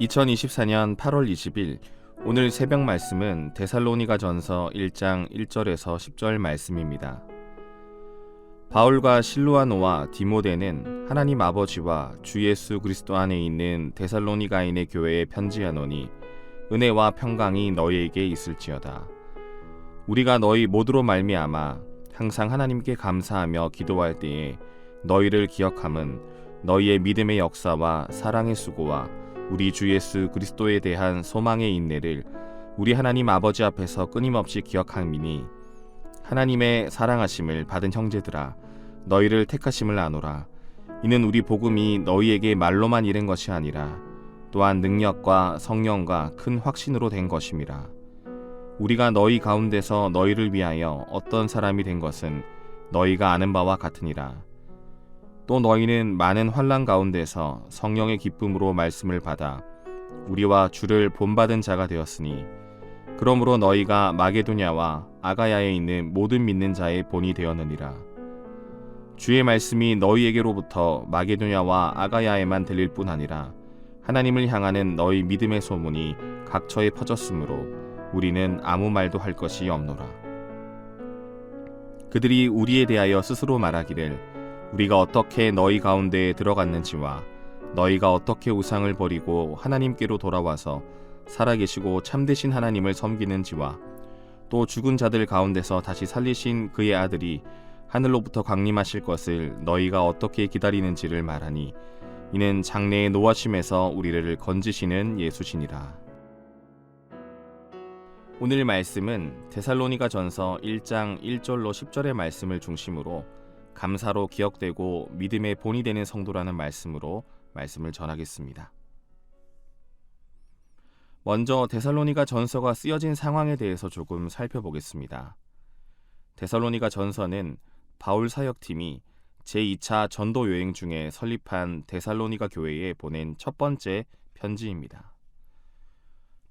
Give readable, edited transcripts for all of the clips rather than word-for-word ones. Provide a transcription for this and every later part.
2024년 8월 20일 오늘 새벽 말씀은 데살로니가 전서 1장 1절에서 10절 말씀입니다. 바울과 실루아노와 디모데는 하나님 아버지와 주 예수 그리스도 안에 있는 데살로니가인의 교회에 편지하노니 은혜와 평강이 너희에게 있을지어다. 우리가 너희 모두로 말미암아 항상 하나님께 감사하며 기도할 때에 너희를 기억함은 너희의 믿음의 역사와 사랑의 수고와 우리 주 예수 그리스도에 대한 소망의 인내를 우리 하나님 아버지 앞에서 끊임없이 기억함이니 하나님의 사랑하심을 받은 형제들아 너희를 택하심을 아노라. 이는 우리 복음이 너희에게 말로만 이른 것이 아니라 또한 능력과 성령과 큰 확신으로 된 것임이라. 우리가 너희 가운데서 너희를 위하여 어떤 사람이 된 것은 너희가 아는 바와 같으니라. 또 너희는 많은 환난 가운데서 성령의 기쁨으로 말씀을 받아 우리와 주를 본받은 자가 되었으니 그러므로 너희가 마게도냐와 아가야에 있는 모든 믿는 자의 본이 되었느니라. 주의 말씀이 너희에게로부터 마게도냐와 아가야에만 들릴 뿐 아니라 하나님을 향하는 너희 믿음의 소문이 각처에 퍼졌으므로 우리는 아무 말도 할 것이 없노라. 그들이 우리에 대하여 스스로 말하기를 우리가 어떻게 너희 가운데에 들어갔는지와 너희가 어떻게 우상을 버리고 하나님께로 돌아와서 살아계시고 참되신 하나님을 섬기는지와 또 죽은 자들 가운데서 다시 살리신 그의 아들이 하늘로부터 강림하실 것을 너희가 어떻게 기다리는지를 말하니 이는 장래의 노하심에서 우리를 건지시는 예수시니라. 오늘 말씀은 데살로니가 전서 1장 1절로 10절의 말씀을 중심으로 감사로 기억되고 믿음의 본이 되는 성도라는 말씀으로 말씀을 전하겠습니다. 먼저 데살로니가 전서가 쓰여진 상황에 대해서 조금 살펴보겠습니다. 데살로니가 전서는 바울 사역팀이 제2차 전도 여행 중에 설립한 데살로니가 교회에 보낸 첫 번째 편지입니다.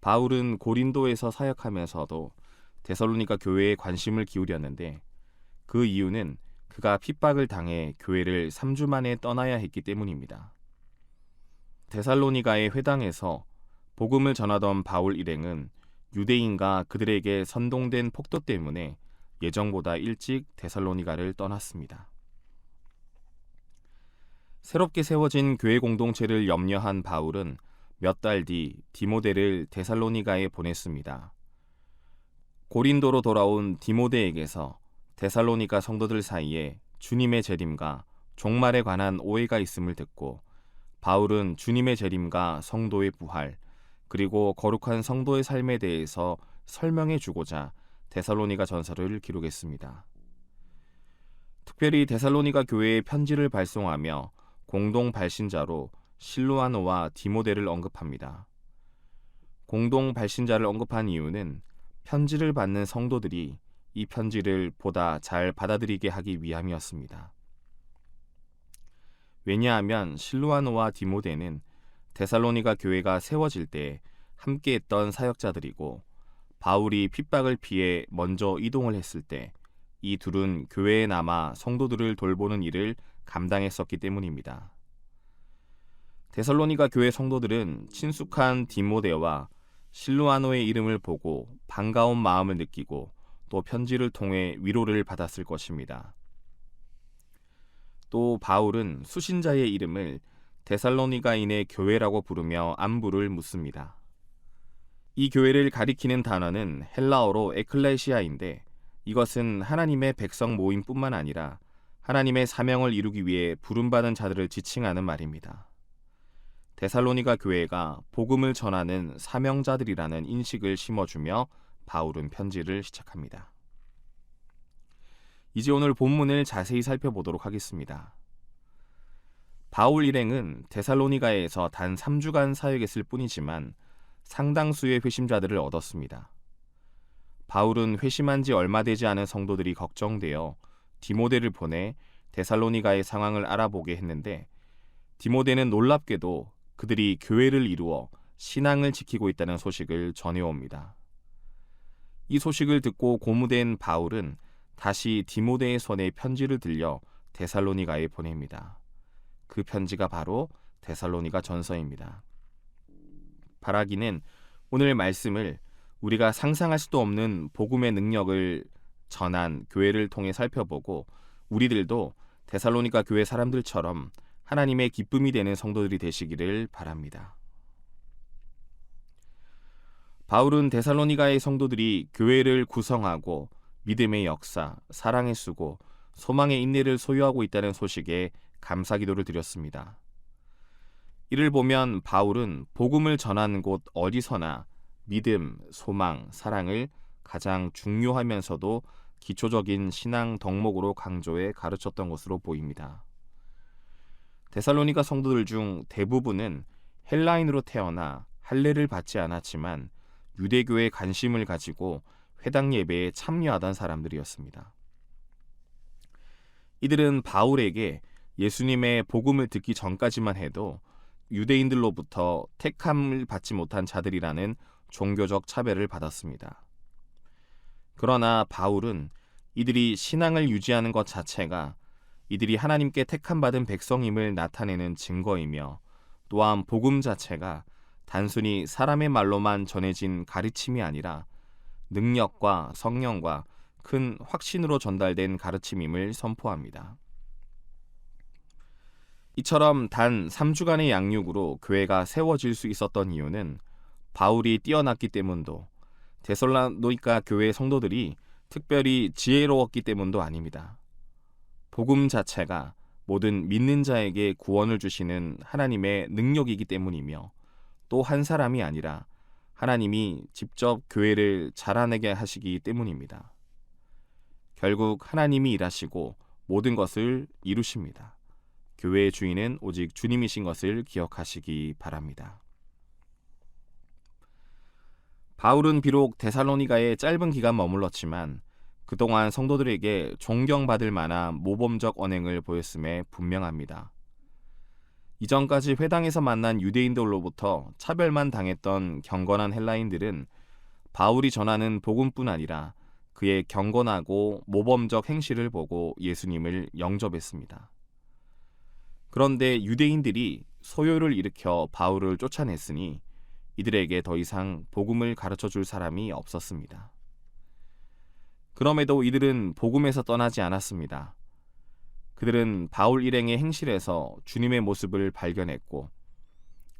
바울은 고린도에서 사역하면서도 데살로니가 교회에 관심을 기울였는데 그 이유는 그가 핍박을 당해 교회를 3주 만에 떠나야 했기 때문입니다. 데살로니가의 회당에서 복음을 전하던 바울 일행은 유대인과 그들에게 선동된 폭도 때문에 예정보다 일찍 데살로니가를 떠났습니다. 새롭게 세워진 교회 공동체를 염려한 바울은 몇 달 뒤 디모데를 데살로니가에 보냈습니다. 고린도로 돌아온 디모데에게서 데살로니가 성도들 사이에 주님의 재림과 종말에 관한 오해가 있음을 듣고 바울은 주님의 재림과 성도의 부활 그리고 거룩한 성도의 삶에 대해서 설명해 주고자 데살로니가 전서를 기록했습니다. 특별히 데살로니가 교회에 편지를 발송하며 공동 발신자로 실루아노와 디모데를 언급합니다. 공동 발신자를 언급한 이유는 편지를 받는 성도들이 이 편지를 보다 잘 받아들이게 하기 위함이었습니다. 왜냐하면 실루아노와 디모데는 데살로니가 교회가 세워질 때 함께했던 사역자들이고 바울이 핍박을 피해 먼저 이동을 했을 때 이 둘은 교회에 남아 성도들을 돌보는 일을 감당했었기 때문입니다. 데살로니가 교회 성도들은 친숙한 디모데와 실루아노의 이름을 보고 반가운 마음을 느끼고 또 편지를 통해 위로를 받았을 것입니다. 또 바울은 수신자의 이름을 데살로니가인의 교회라고 부르며 안부를 묻습니다. 이 교회를 가리키는 단어는 헬라어로 에클레시아인데 이것은 하나님의 백성 모임뿐만 아니라 하나님의 사명을 이루기 위해 부름받은 자들을 지칭하는 말입니다. 데살로니가 교회가 복음을 전하는 사명자들이라는 인식을 심어주며 바울은 편지를 시작합니다. 이제 오늘 본문을 자세히 살펴보도록 하겠습니다. 바울 일행은 데살로니가에서 단 3주간 사역했을 뿐이지만 상당수의 회심자들을 얻었습니다. 바울은 회심한 지 얼마 되지 않은 성도들이 걱정되어 디모데를 보내 데살로니가의 상황을 알아보게 했는데 디모데는 놀랍게도 그들이 교회를 이루어 신앙을 지키고 있다는 소식을 전해옵니다. 이 소식을 듣고 고무된 바울은 다시 디모데의 손에 편지를 들려 데살로니가에 보냅니다. 그 편지가 바로 데살로니가 전서입니다. 바라기는 오늘 말씀을 우리가 상상할 수도 없는 복음의 능력을 전한 교회를 통해 살펴보고 우리들도 데살로니가 교회 사람들처럼 하나님의 기쁨이 되는 성도들이 되시기를 바랍니다. 바울은 데살로니가의 성도들이 교회를 구성하고 믿음의 역사, 사랑의 수고, 소망의 인내를 소유하고 있다는 소식에 감사기도를 드렸습니다. 이를 보면 바울은 복음을 전하는 곳 어디서나 믿음, 소망, 사랑을 가장 중요하면서도 기초적인 신앙 덕목으로 강조해 가르쳤던 것으로 보입니다. 데살로니가 성도들 중 대부분은 헬라인으로 태어나 할례를 받지 않았지만 유대교에 관심을 가지고 회당 예배에 참여하던 사람들이었습니다. 이들은 바울에게 예수님의 복음을 듣기 전까지만 해도 유대인들로부터 택함을 받지 못한 자들이라는 종교적 차별을 받았습니다. 그러나 바울은 이들이 신앙을 유지하는 것 자체가 이들이 하나님께 택함받은 백성임을 나타내는 증거이며 또한 복음 자체가 단순히 사람의 말로만 전해진 가르침이 아니라 능력과 성령과 큰 확신으로 전달된 가르침임을 선포합니다. 이처럼 단 3주간의 양육으로 교회가 세워질 수 있었던 이유는 바울이 뛰어났기 때문도 데살로니가 교회 성도들이 특별히 지혜로웠기 때문도 아닙니다. 복음 자체가 모든 믿는 자에게 구원을 주시는 하나님의 능력이기 때문이며 또 한 사람이 아니라 하나님이 직접 교회를 자라내게 하시기 때문입니다. 결국 하나님이 일하시고 모든 것을 이루십니다. 교회의 주인은 오직 주님이신 것을 기억하시기 바랍니다. 바울은 비록 데살로니가에 짧은 기간 머물렀지만 그동안 성도들에게 존경받을 만한 모범적 언행을 보였음에 분명합니다. 이전까지 회당에서 만난 유대인들로부터 차별만 당했던 경건한 헬라인들은 바울이 전하는 복음뿐 아니라 그의 경건하고 모범적 행실을 보고 예수님을 영접했습니다. 그런데 유대인들이 소요를 일으켜 바울을 쫓아냈으니 이들에게 더 이상 복음을 가르쳐줄 사람이 없었습니다. 그럼에도 이들은 복음에서 떠나지 않았습니다. 그들은 바울 일행의 행실에서 주님의 모습을 발견했고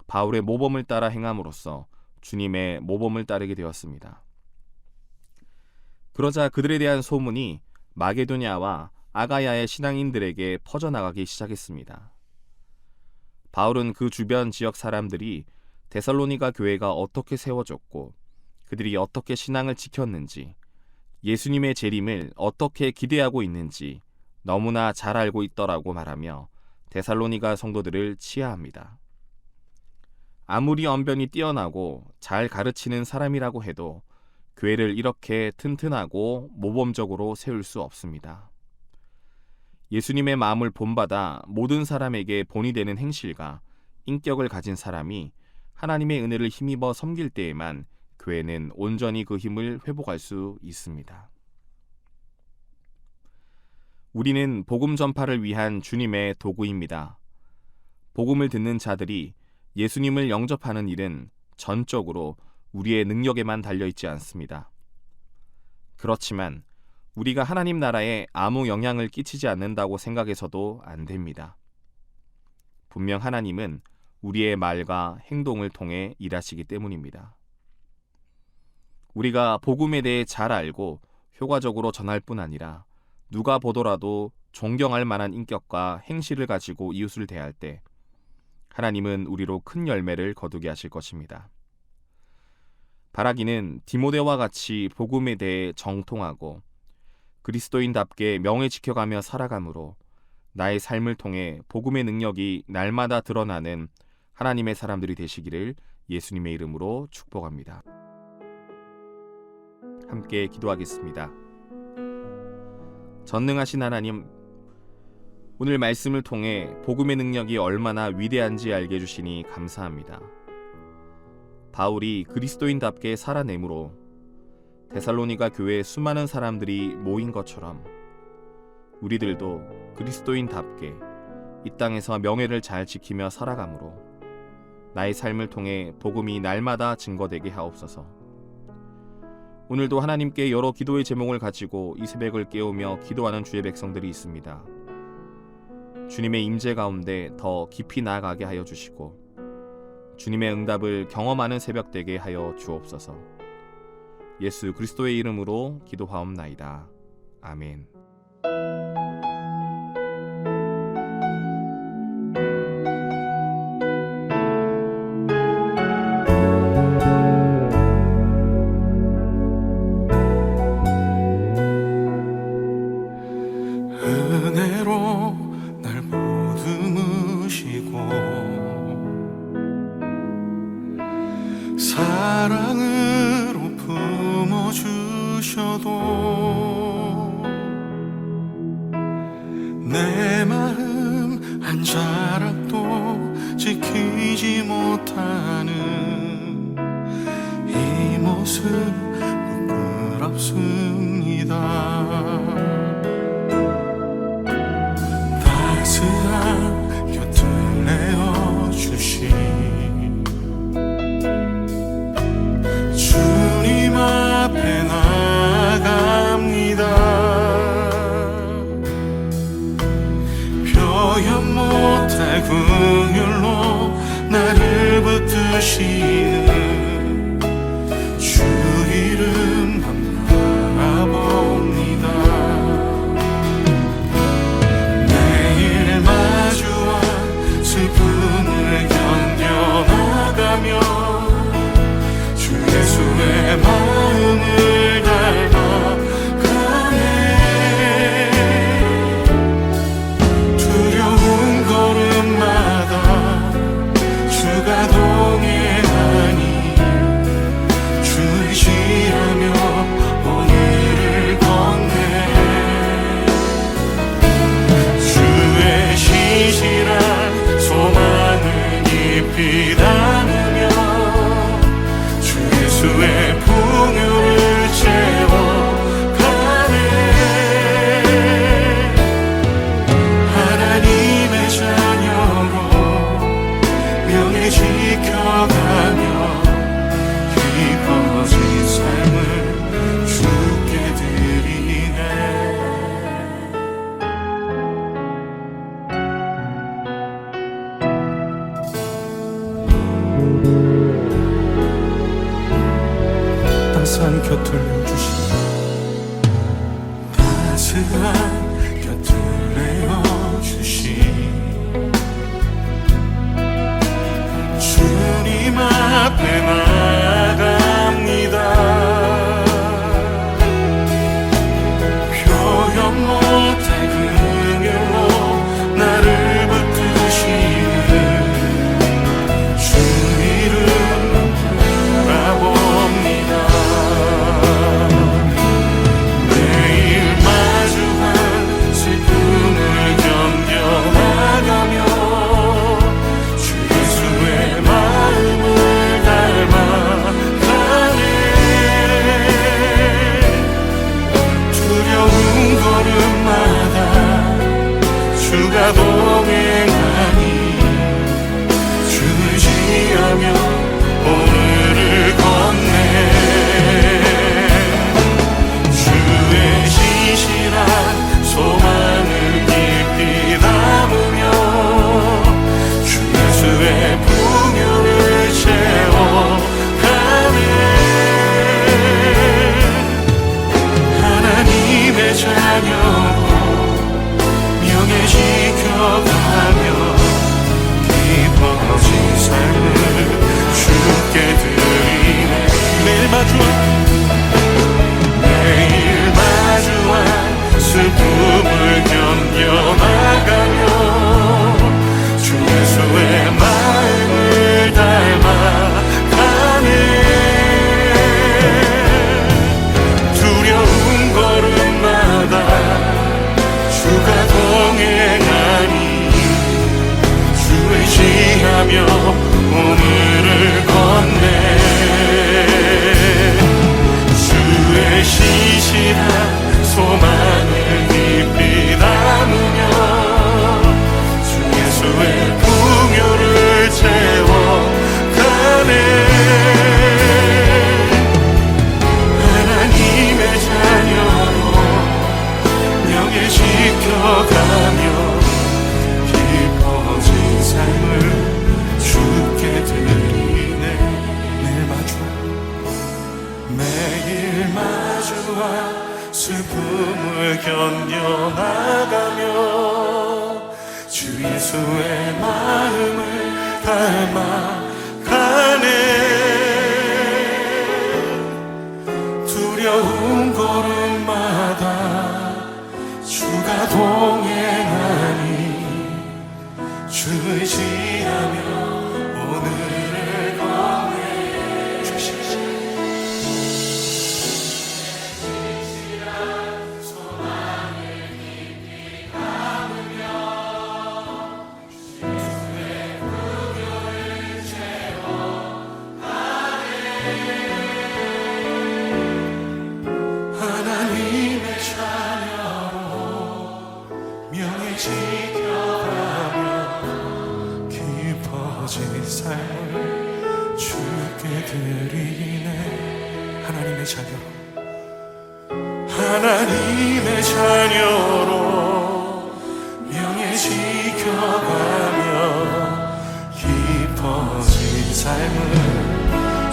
바울의 모범을 따라 행함으로써 주님의 모범을 따르게 되었습니다. 그러자 그들에 대한 소문이 마게도냐와 아가야의 신앙인들에게 퍼져나가기 시작했습니다. 바울은 그 주변 지역 사람들이 데살로니가 교회가 어떻게 세워졌고 그들이 어떻게 신앙을 지켰는지 예수님의 재림을 어떻게 기대하고 있는지 너무나 잘 알고 있더라고 말하며 데살로니가 성도들을 치하합니다. 아무리 언변이 뛰어나고 잘 가르치는 사람이라고 해도 교회를 이렇게 튼튼하고 모범적으로 세울 수 없습니다. 예수님의 마음을 본받아 모든 사람에게 본이 되는 행실과 인격을 가진 사람이 하나님의 은혜를 힘입어 섬길 때에만 교회는 온전히 그 힘을 회복할 수 있습니다. 우리는 복음 전파를 위한 주님의 도구입니다. 복음을 듣는 자들이 예수님을 영접하는 일은 전적으로 우리의 능력에만 달려있지 않습니다. 그렇지만 우리가 하나님 나라에 아무 영향을 끼치지 않는다고 생각해서도 안 됩니다. 분명 하나님은 우리의 말과 행동을 통해 일하시기 때문입니다. 우리가 복음에 대해 잘 알고 효과적으로 전할 뿐 아니라 누가 보더라도 존경할 만한 인격과 행실을 가지고 이웃을 대할 때 하나님은 우리로 큰 열매를 거두게 하실 것입니다. 바라기는 디모데와 같이 복음에 대해 정통하고 그리스도인답게 명예 지켜가며 살아감으로 나의 삶을 통해 복음의 능력이 날마다 드러나는 하나님의 사람들이 되시기를 예수님의 이름으로 축복합니다. 함께 기도하겠습니다. 전능하신 하나님, 오늘 말씀을 통해 복음의 능력이 얼마나 위대한지 알게 해주시니 감사합니다. 바울이 그리스도인답게 살아내므로 데살로니가 교회에 수많은 사람들이 모인 것처럼 우리들도 그리스도인답게 이 땅에서 명예를 잘 지키며 살아가므로 나의 삶을 통해 복음이 날마다 증거되게 하옵소서. 오늘도 하나님께 여러 기도의 제목을 가지고 이 새벽을 깨우며 기도하는 주의 백성들이 있습니다. 주님의 임재 가운데 더 깊이 나아가게 하여 주시고 주님의 응답을 경험하는 새벽 되게 하여 주옵소서. 예수 그리스도의 이름으로 기도하옵나이다. 아멘. 은혜로 날 보듬으시고 사랑으로 품어주셔도 내 마음 한 자락도 지키지 못하는 이 모습 부끄럽습니다. 따스한 곁을 내어주신 주님 앞에 나갑니다. 표현 못할 긍휼로 나를 붙드시는 주 이름만 바라봅니다. 매일 마주한 슬픔을 견뎌나가며 주 예수의 마음을 닮아가네. 두려운 걸음마다 주가 동행하니 주 의지하며 오늘을 걷네. 주의 신실한 소망을 깊이 담으며 주 예수의 풍요를 채워가네. 하나님의 자녀로 명예 지켜가며 깊어진 삶을 주께 드리네. 따스한 곁을 내어주시니 따스한 곁을 내어주시 주님 앞에 나갑니다. 표현 못할 긍휼로 나를 붙드시는 주 이름 바라봅니다. 매일 마주한 슬픔을 견뎌나가며 주 예수의 마음을 닮아 매일 마주한 슬픔을 견뎌나가며 주 예수의 마음을 닮아가네. 두려운 걸음마다 주가 동행하니 주 의지하며 오늘을 건네 주시옵소서. 하나님의 자녀로 명예 지켜가며 깊어진 삶을 주께 드리네. 하나님의 자녀, 하나님의 자녀로 명예 지켜가며 깊어진 삶을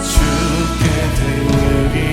주께 드리네.